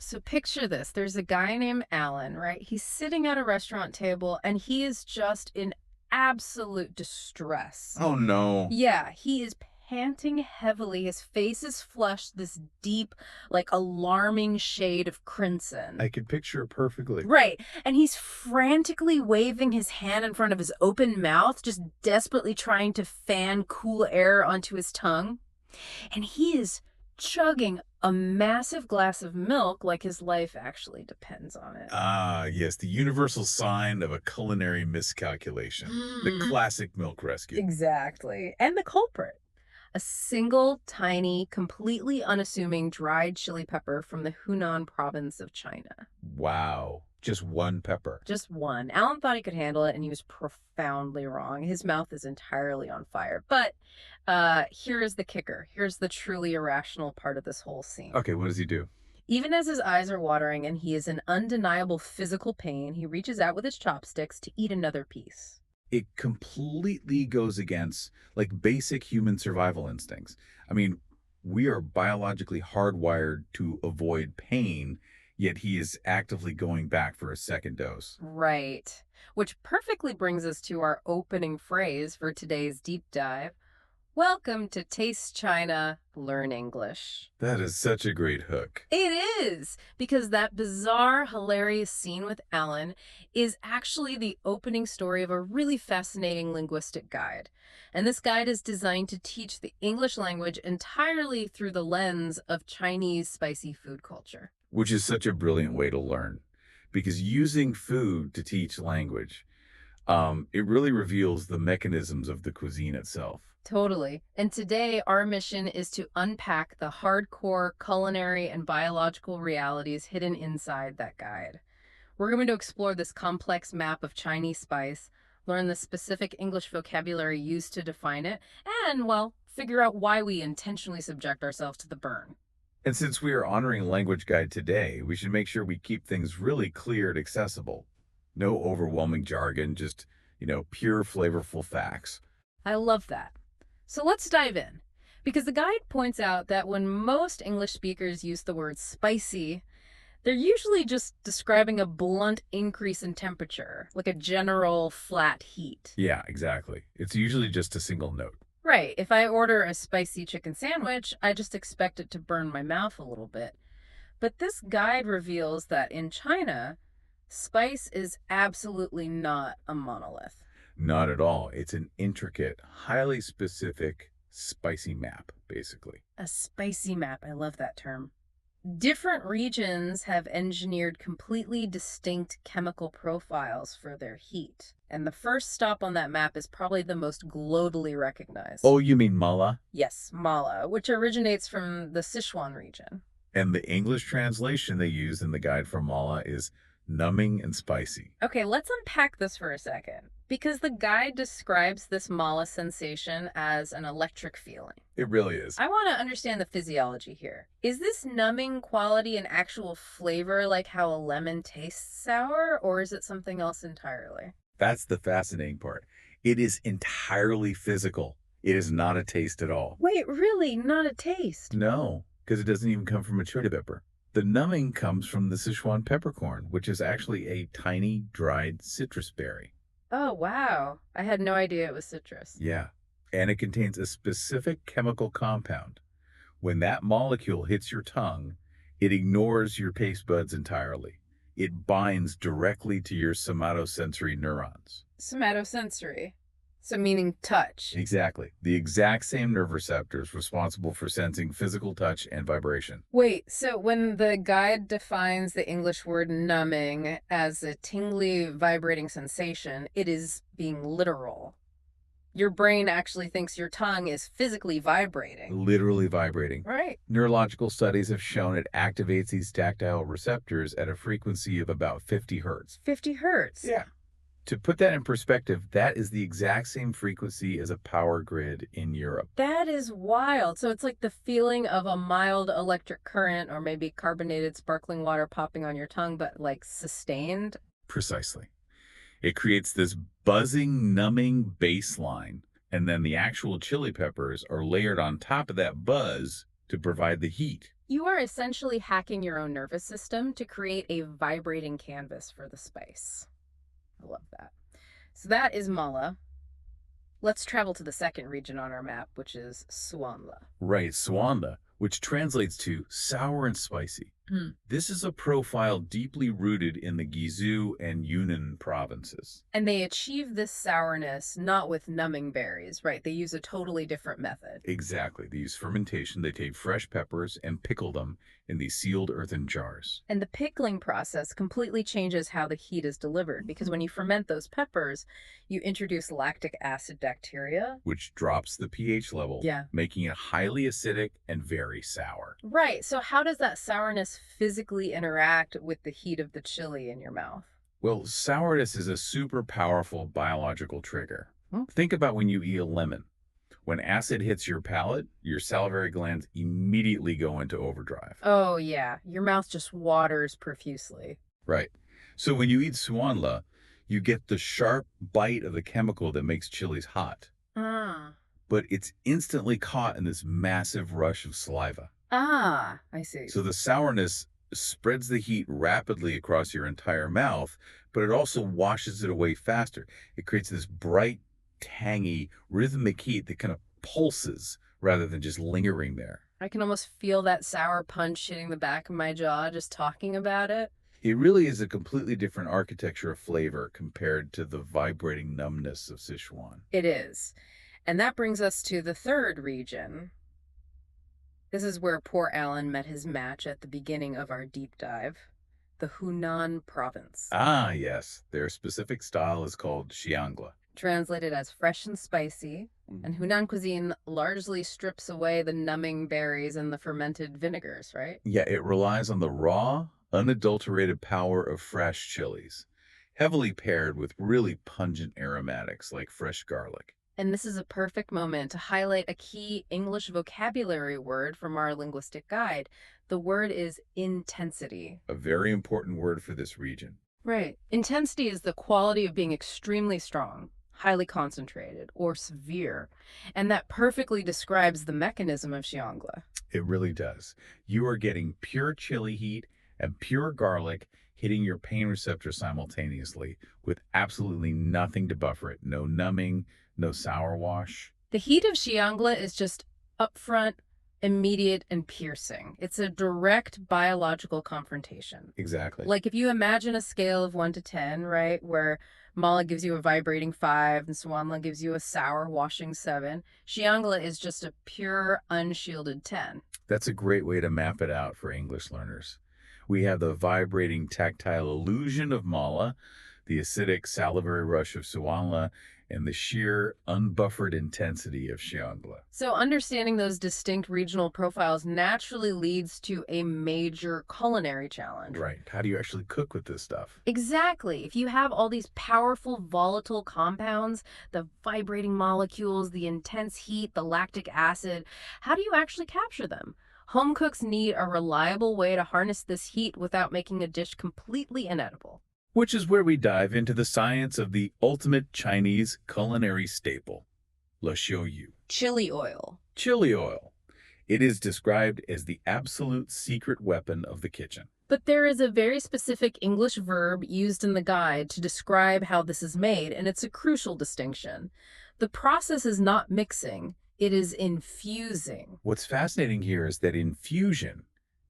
So picture this. There's a guy named Alan, right? He's sitting at a restaurant table and he is just in absolute distress. Oh no. Yeah, he is panting heavily. His face is flushed this deep, like alarming shade of crimson. I could picture it perfectly. Right. And he's frantically waving his hand in front of his open mouth, just desperately trying to fan cool air onto his tongue. And he is chugging a massive glass of milk like his life actually depends on it. Ah, yes, the universal sign of a culinary miscalculation. The classic milk rescue. Exactly. And the culprit, a single, tiny, completely unassuming dried chili pepper from the Hunan province of China. Wow. Just one pepper. Just one. Alan thought he could handle it, and he was profoundly wrong. His mouth is entirely on fire. But here is the kicker. Here's the truly irrational part of this whole scene. Okay, what does he do? Even as his eyes are watering and he is in undeniable physical pain, he reaches out with his chopsticks to eat another piece. It completely goes against like basic human survival instincts. I mean, we are biologically hardwired to avoid pain, yet he is actively going back for a second dose. Right. Which perfectly brings us to our opening phrase for today's deep dive. Welcome to Taste China, Learn English. That is such a great hook. It is, because that bizarre, hilarious scene with Alan is actually the opening story of a really fascinating linguistic guide. And this guide is designed to teach the English language entirely through the lens of Chinese spicy food culture. Which is such a brilliant way to learn. Because using food to teach language, it really reveals the mechanisms of the cuisine itself. Totally. And today, our mission is to unpack the hardcore culinary and biological realities hidden inside that guide. We're going to explore this complex map of Chinese spice, learn the specific English vocabulary used to define it, and, well, figure out why we intentionally subject ourselves to the burn. And since we are honoring Language Guide today, we should make sure we keep things really clear and accessible. No overwhelming jargon, just, pure flavorful facts. I love that. So let's dive in. Because the guide points out that when most English speakers use the word spicy, they're usually just describing a blunt increase in temperature, like a general flat heat. Yeah, exactly. It's usually just a single note. Right. If I order a spicy chicken sandwich, I just expect it to burn my mouth a little bit. But this guide reveals that in China, spice is absolutely not a monolith. Not at all. It's an intricate, highly specific, spicy map, basically. A spicy map. I love that term. Different regions have engineered completely distinct chemical profiles for their heat. And the first stop on that map is probably the most globally recognized. Oh, you mean mala? Yes, Mala, which originates from the Sichuan region. And the English translation they use in the guide for mala is numbing and spicy. Okay, let's unpack this for a second. Because the guide describes this mala sensation as an electric feeling. It really is. I want to understand the physiology here. Is this numbing quality an actual flavor like how a lemon tastes sour, or is it something else entirely? That's the fascinating part. It is entirely physical. It is not a taste at all. Wait, really? Not a taste? No, because it doesn't even come from a chili pepper. The numbing comes from the Sichuan peppercorn, which is actually a tiny dried citrus berry. Oh, wow. I had no idea it was citrus. Yeah, and it contains a specific chemical compound. When that molecule hits your tongue, it ignores your taste buds entirely. It binds directly to your somatosensory neurons. Somatosensory. So meaning touch. Exactly. The exact same nerve receptors responsible for sensing physical touch and vibration. Wait, so when the guide defines the English word numbing as a tingly, vibrating sensation, it is being literal. Your brain actually thinks your tongue is physically vibrating. Literally vibrating. Right. Neurological studies have shown it activates these tactile receptors at a frequency of about 50 hertz. 50 hertz. Yeah. To put that in perspective, that is the exact same frequency as a power grid in Europe. That is wild. So it's like the feeling of a mild electric current or maybe carbonated sparkling water popping on your tongue, but like sustained. Precisely. It creates this buzzing, numbing baseline, and then the actual chili peppers are layered on top of that buzz to provide the heat. You are essentially hacking your own nervous system to create a vibrating canvas for the spice. I love that. So that is mala. Let's travel to the second region on our map, which is Suanla. Right, Suanda, which translates to sour and spicy. This is a profile deeply rooted in the Guizhou and Yunnan provinces. And they achieve this sourness not with numbing berries, right? They use a totally different method. Exactly. They use fermentation. They take fresh peppers and pickle them in these sealed earthen jars, And the pickling process completely changes how the heat is delivered because when you ferment those peppers, you introduce lactic acid bacteria. which drops the pH level, Yeah. making it highly acidic and very sour. Right. So, how does that sourness physically interact with the heat of the chili in your mouth? Well, sourness is a super powerful biological trigger. Hmm. Think about when you eat a lemon. When acid hits your palate, your salivary glands immediately go into overdrive. Oh, yeah. Your mouth just waters profusely. Right. So when you eat suanla, you get the sharp bite of the chemical that makes chilies hot, Ah. but it's instantly caught in this massive rush of saliva. Ah, I see. So the sourness spreads the heat rapidly across your entire mouth, but it also washes it away faster. It creates this bright, tangy, rhythmic heat that kind of pulses rather than just lingering there. I can almost feel that sour punch hitting the back of my jaw just talking about it. It really is a completely different architecture of flavor compared to the vibrating numbness of Sichuan. It is. And that brings us to the third region. This is where poor Alan met his match at the beginning of our deep dive, the Hunan province, Ah, yes. Their specific style is called xiangla. translated as fresh and spicy. And Hunan cuisine largely strips away the numbing berries and the fermented vinegars, right? Yeah, it relies on the raw, unadulterated power of fresh chilies, heavily paired with really pungent aromatics like fresh garlic. And this is a perfect moment to highlight a key English vocabulary word from our linguistic guide. The word is intensity. A very important word for this region. Right. Intensity is the quality of being extremely strong, highly concentrated, or severe. And that perfectly describes the mechanism of xiangla. It really does. You are getting pure chili heat and pure garlic hitting your pain receptor simultaneously with absolutely nothing to buffer it. No numbing, no sour wash. The heat of xiangla is just upfront, immediate, and piercing. It's a direct biological confrontation. Exactly. Like if you imagine a scale of 1 to 10, right, where mala gives you a vibrating 5 and suanla gives you a sour washing 7, xiangla is just a pure, unshielded 10. That's a great way to map it out for English learners. We have the vibrating tactile illusion of mala, the acidic salivary rush of suanla, and the sheer unbuffered intensity of xiangla. So understanding those distinct regional profiles naturally leads to a major culinary challenge. Right. How do you actually cook with this stuff? Exactly. If you have all these powerful volatile compounds, the vibrating molecules, the intense heat, the lactic acid, how do you actually capture them? Home cooks need a reliable way to harness this heat without making a dish completely inedible. Which is where we dive into the science of the ultimate Chinese culinary staple, le xiaoyu, Chili oil. chili oil. It is described as the absolute secret weapon of the kitchen. But there is a very specific English verb used in the guide to describe how this is made, and it's a crucial distinction. The process is not mixing, it is infusing. What's fascinating here is that infusion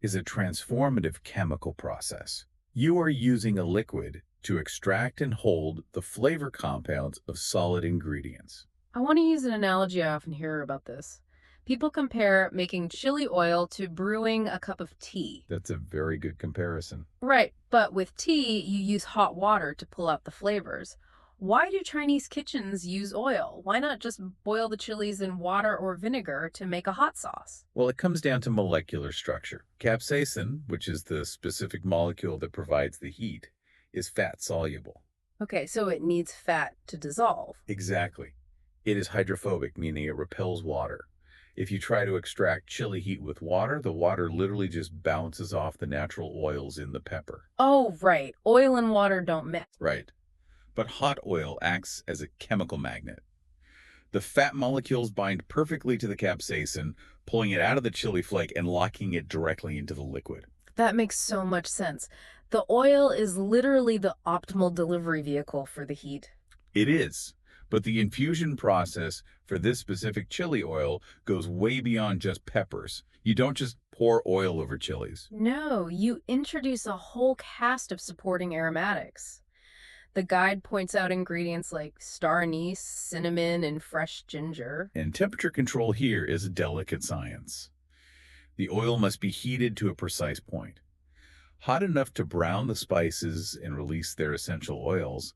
is a transformative chemical process. You are using a liquid to extract and hold the flavor compounds of solid ingredients. I want to use an analogy I often hear about this. People compare making chili oil to brewing a cup of tea. That's a very good comparison. Right, but with tea, you use hot water to pull out the flavors. Why do Chinese kitchens use oil? Why not just boil the chilies in water or vinegar to make a hot sauce? Well, it comes down to molecular structure. Capsaicin, which is the specific molecule that provides the heat, is fat soluble. Okay, so it needs fat to dissolve. Exactly. It is hydrophobic, meaning it repels water. If you try to extract chili heat with water, the water literally just bounces off the natural oils in the pepper. Oh, right. Oil and water don't mix. Right. But hot oil acts as a chemical magnet. The fat molecules bind perfectly to the capsaicin, pulling it out of the chili flake and locking it directly into the liquid. That makes so much sense. The oil is literally the optimal delivery vehicle for the heat. It is, but the infusion process for this specific chili oil goes way beyond just peppers. You don't just pour oil over chilies. No, you introduce a whole cast of supporting aromatics. The guide points out ingredients like star anise, cinnamon, and fresh ginger. And temperature control here is a delicate science. The oil must be heated to a precise point, hot enough to brown the spices and release their essential oils,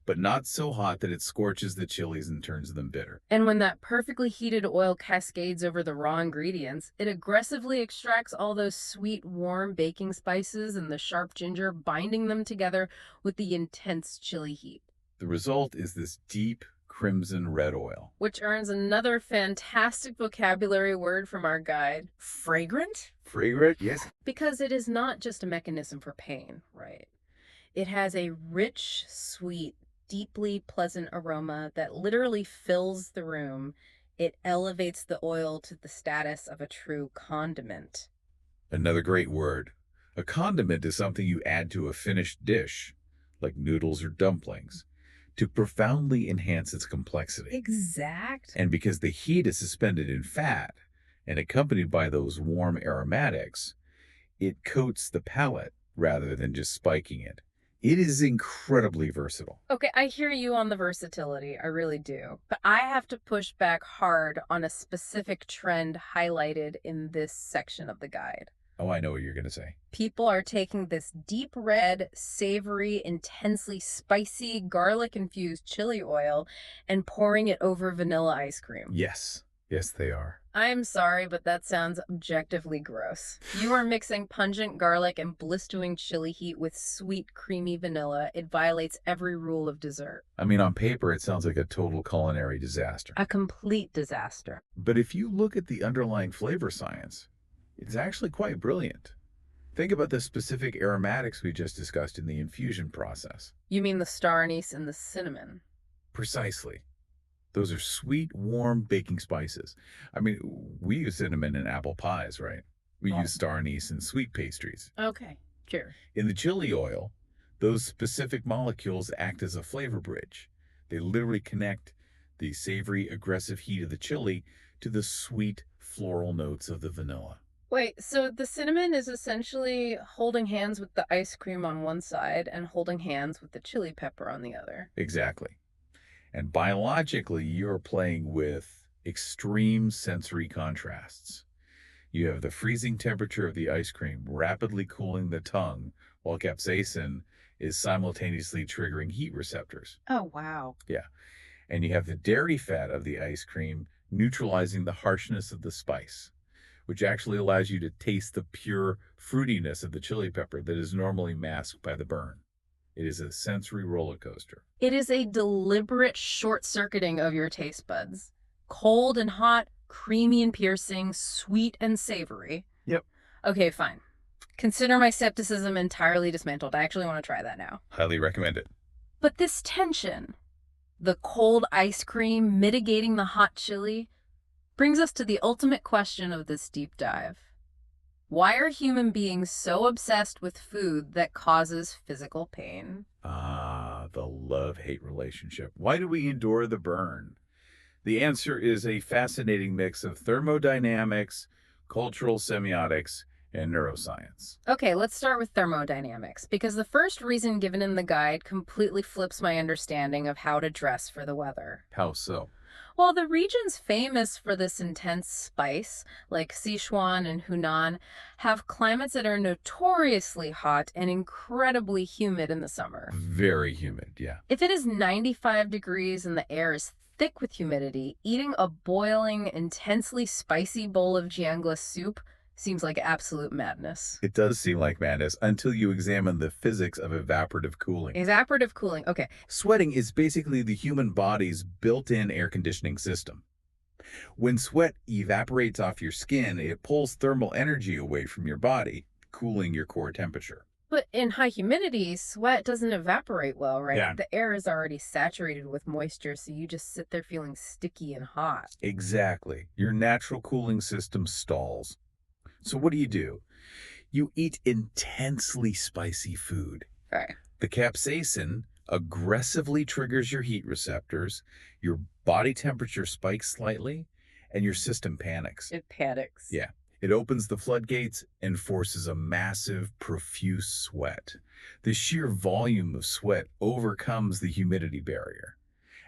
but not so hot that it scorches the chilies and turns them bitter. And when that perfectly heated oil cascades over the raw ingredients, it aggressively extracts all those sweet, warm baking spices and the sharp ginger, binding them together with the intense chili heat. The result is this deep crimson red oil. Which earns another fantastic vocabulary word from our guide, fragrant? Fragrant, yes. Because it is not just a mechanism for pain, right? It has a rich, sweet, deeply pleasant aroma that literally fills the room. It elevates the oil to the status of a true condiment. Another great word. A condiment is something you add to a finished dish, like noodles or dumplings, to profoundly enhance its complexity. Exact. And because the heat is suspended in fat and accompanied by those warm aromatics, it coats the palate rather than just spiking it. It is incredibly versatile. Okay, I hear you on the versatility. I really do. But I have to push back hard on a specific trend highlighted in this section of the guide. Oh, I know what you're going to say. People are taking this deep red, savory, intensely spicy, garlic-infused chili oil and pouring it over vanilla ice cream. Yes. Yes, they are. I'm sorry, but that sounds objectively gross. You are mixing pungent garlic and blistering chili heat with sweet, creamy vanilla. It violates every rule of dessert. I mean, on paper, it sounds like a total culinary disaster. A complete disaster. But if you look at the underlying flavor science, it's actually quite brilliant. Think about the specific aromatics we just discussed in the infusion process. You mean the star anise and the cinnamon? Precisely. Those are sweet, warm baking spices. I mean, we use cinnamon in apple pies, right? We use star anise in sweet pastries. Okay, sure. In the chili oil, those specific molecules act as a flavor bridge. They literally connect the savory, aggressive heat of the chili to the sweet, floral notes of the vanilla. Wait, so the cinnamon is essentially holding hands with the ice cream on one side and holding hands with the chili pepper on the other. Exactly. And biologically, you're playing with extreme sensory contrasts. You have the freezing temperature of the ice cream rapidly cooling the tongue, while capsaicin is simultaneously triggering heat receptors. Oh, wow. Yeah. And you have the dairy fat of the ice cream neutralizing the harshness of the spice, which actually allows you to taste the pure fruitiness of the chili pepper that is normally masked by the burn. It is a sensory roller coaster. It is a deliberate short-circuiting of your taste buds. Cold and hot, creamy and piercing, sweet and savory. Yep. Okay, fine. Consider my skepticism entirely dismantled. I actually want to try that now. Highly recommend it. But this tension, the cold ice cream mitigating the hot chili, brings us to the ultimate question of this deep dive. Why are human beings so obsessed with food that causes physical pain? Ah, the love-hate relationship. Why do we endure the burn? The answer is a fascinating mix of thermodynamics, cultural semiotics, and neuroscience. Okay, let's start with thermodynamics, because the first reason given in the guide completely flips my understanding of how to dress for the weather. How so? Well, the regions famous for this intense spice, like Sichuan and Hunan, have climates that are notoriously hot and incredibly humid in the summer. Very humid, yeah. If it is 95 degrees and the air is thick with humidity, eating a boiling, intensely spicy bowl of jiangla soup seems like absolute madness. It does seem like madness until you examine the physics of evaporative cooling. Evaporative cooling, okay. Sweating is basically the human body's built-in air conditioning system. When sweat evaporates off your skin, it pulls thermal energy away from your body, cooling your core temperature. But in high humidity, sweat doesn't evaporate well, right? Yeah. The air is already saturated with moisture, so you just sit there feeling sticky and hot. Exactly. Your natural cooling system stalls. So what do? You eat intensely spicy food. Okay. The capsaicin aggressively triggers your heat receptors, your body temperature spikes slightly, and your system panics. It panics. Yeah. It opens the floodgates and forces a massive, profuse sweat. The sheer volume of sweat overcomes the humidity barrier.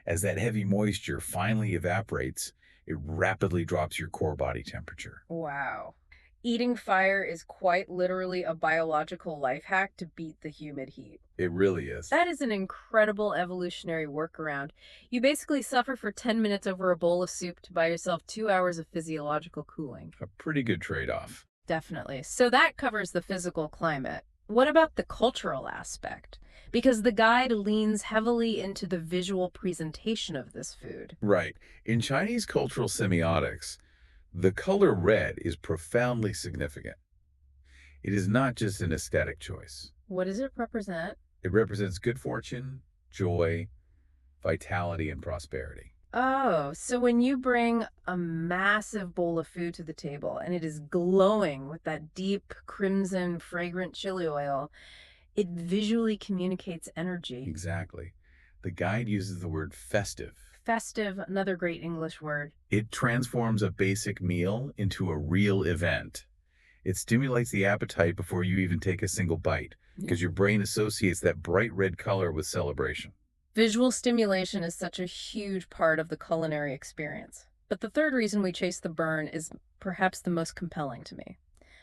As that heavy moisture finally evaporates, it rapidly drops your core body temperature. Wow. Eating fire is quite literally a biological life hack to beat the humid heat. It really is. That is an incredible evolutionary workaround. You basically suffer for 10 minutes over a bowl of soup to buy yourself 2 hours of physiological cooling. A pretty good trade-off. Definitely. So that covers the physical climate. What about the cultural aspect? Because the guide leans heavily into the visual presentation of this food. Right. In Chinese cultural semiotics, the color red is profoundly significant. It is not just an aesthetic choice. What does it represent? It represents good fortune, joy, vitality, and prosperity. Oh, so when you bring a massive bowl of food to the table and it is glowing with that deep crimson fragrant chili oil, it visually communicates energy. Exactly. The guide uses the word festive. Festive, another great English word. It transforms a basic meal into a real event. It stimulates the appetite before you even take a single bite, because your brain associates that bright red color with celebration. Visual stimulation is such a huge part of the culinary experience. But the third reason we chase the burn is perhaps the most compelling to me,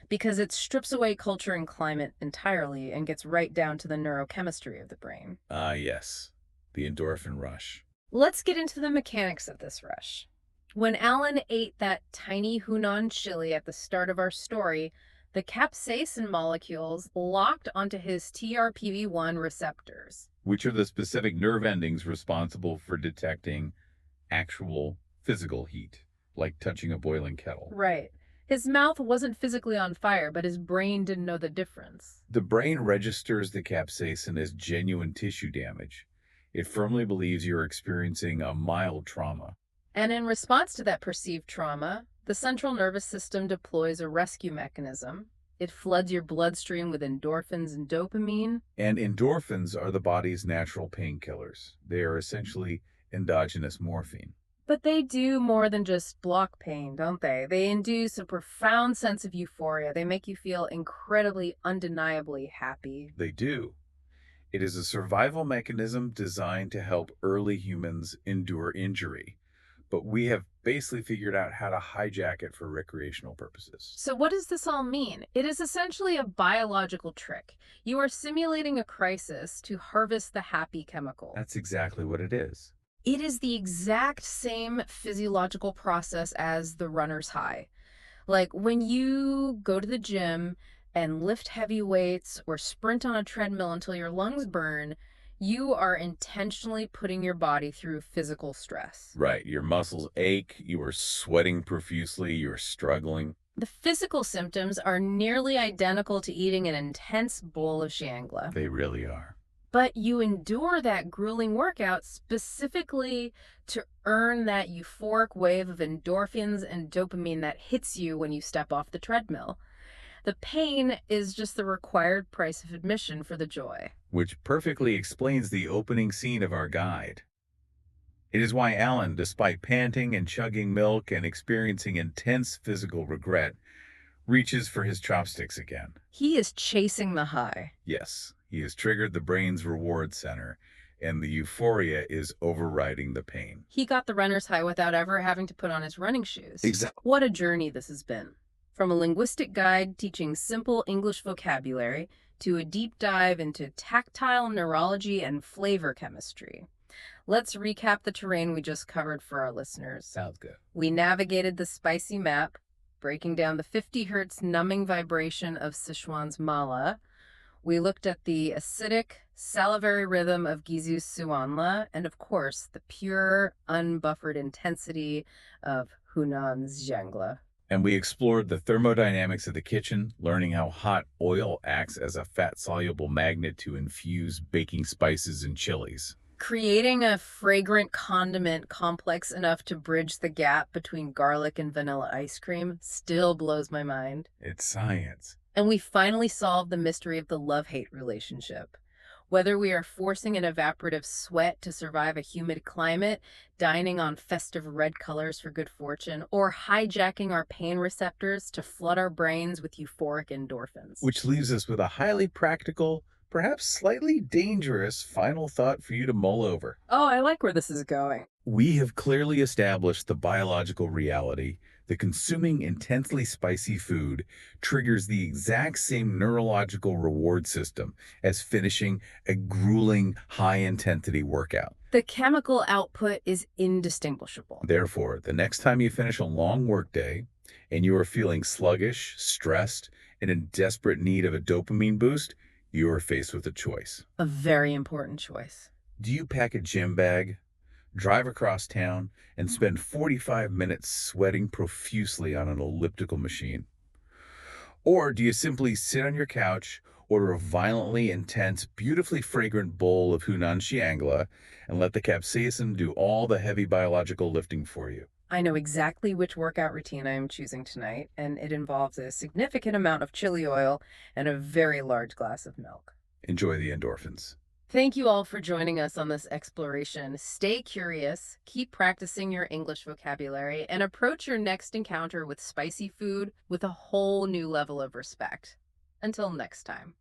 because it strips away culture and climate entirely and gets right down to the neurochemistry of the brain. Ah, yes, the endorphin rush. Let's get into the mechanics of this rush. When Alan ate that tiny Hunan chili at the start of our story, the capsaicin molecules locked onto his TRPV1 receptors. Which are the specific nerve endings responsible for detecting actual physical heat, like touching a boiling kettle. Right. His mouth wasn't physically on fire, but his brain didn't know the difference. The brain registers the capsaicin as genuine tissue damage. It firmly believes you're experiencing a mild trauma. And in response to that perceived trauma, the central nervous system deploys a rescue mechanism. It floods your bloodstream with endorphins and dopamine. And endorphins are the body's natural painkillers. They are essentially endogenous morphine. But they do more than just block pain, don't they? They induce a profound sense of euphoria. They make you feel incredibly, undeniably happy. They do. It is a survival mechanism designed to help early humans endure injury. But we have basically figured out how to hijack it for recreational purposes. So what does this all mean? It is essentially a biological trick. You are simulating a crisis to harvest the happy chemical. That's exactly what it is. It is the exact same physiological process as the runner's high. Like when you go to the gym and lift heavy weights or sprint on a treadmill until your lungs burn, you are intentionally putting your body through physical stress. Right. Your muscles ache, you are sweating profusely, you're struggling. The physical symptoms are nearly identical to eating an intense bowl of shangla. They really are. But you endure that grueling workout specifically to earn that euphoric wave of endorphins and dopamine that hits you when you step off the treadmill. The pain is just the required price of admission for the joy. Which perfectly explains the opening scene of our guide. It is why Alan, despite panting and chugging milk and experiencing intense physical regret, reaches for his chopsticks again. He is chasing the high. Yes, he has triggered the brain's reward center, and the euphoria is overriding the pain. He got the runner's high without ever having to put on his running shoes. Exactly. What a journey this has been. From a linguistic guide teaching simple English vocabulary to a deep dive into tactile neurology and flavor chemistry. Let's recap the terrain we just covered for our listeners. Sounds good. We navigated the spicy map, breaking down the 50 hertz numbing vibration of Sichuan's mala. We looked at the acidic, salivary rhythm of Gizu's suanla, and of course, the pure, unbuffered intensity of Hunan's zhangla. And we explored the thermodynamics of the kitchen, learning how hot oil acts as a fat-soluble magnet to infuse baking spices and chilies. Creating a fragrant condiment complex enough to bridge the gap between garlic and vanilla ice cream still blows my mind. It's science. And we finally solved the mystery of the love-hate relationship. Whether we are forcing an evaporative sweat to survive a humid climate, dining on festive red colors for good fortune, or hijacking our pain receptors to flood our brains with euphoric endorphins. Which leaves us with a highly practical, perhaps slightly dangerous final thought for you to mull over. Oh, I like where this is going. We have clearly established the biological reality that consuming intensely spicy food triggers the exact same neurological reward system as finishing a grueling, high-intensity workout. The chemical output is indistinguishable. Therefore, the next time you finish a long workday and you are feeling sluggish, stressed, and in desperate need of a dopamine boost, you are faced with a choice. A very important choice. Do you pack a gym bag, drive across town, and spend 45 minutes sweating profusely on an elliptical machine? Or do you simply sit on your couch, order a violently intense, beautifully fragrant bowl of Hunan Xiangla, and let the capsaicin do all the heavy biological lifting for you? I know exactly which workout routine I am choosing tonight, and it involves a significant amount of chili oil and a very large glass of milk. Enjoy the endorphins. Thank you all for joining us on this exploration. Stay curious, keep practicing your English vocabulary, and approach your next encounter with spicy food with a whole new level of respect. Until next time.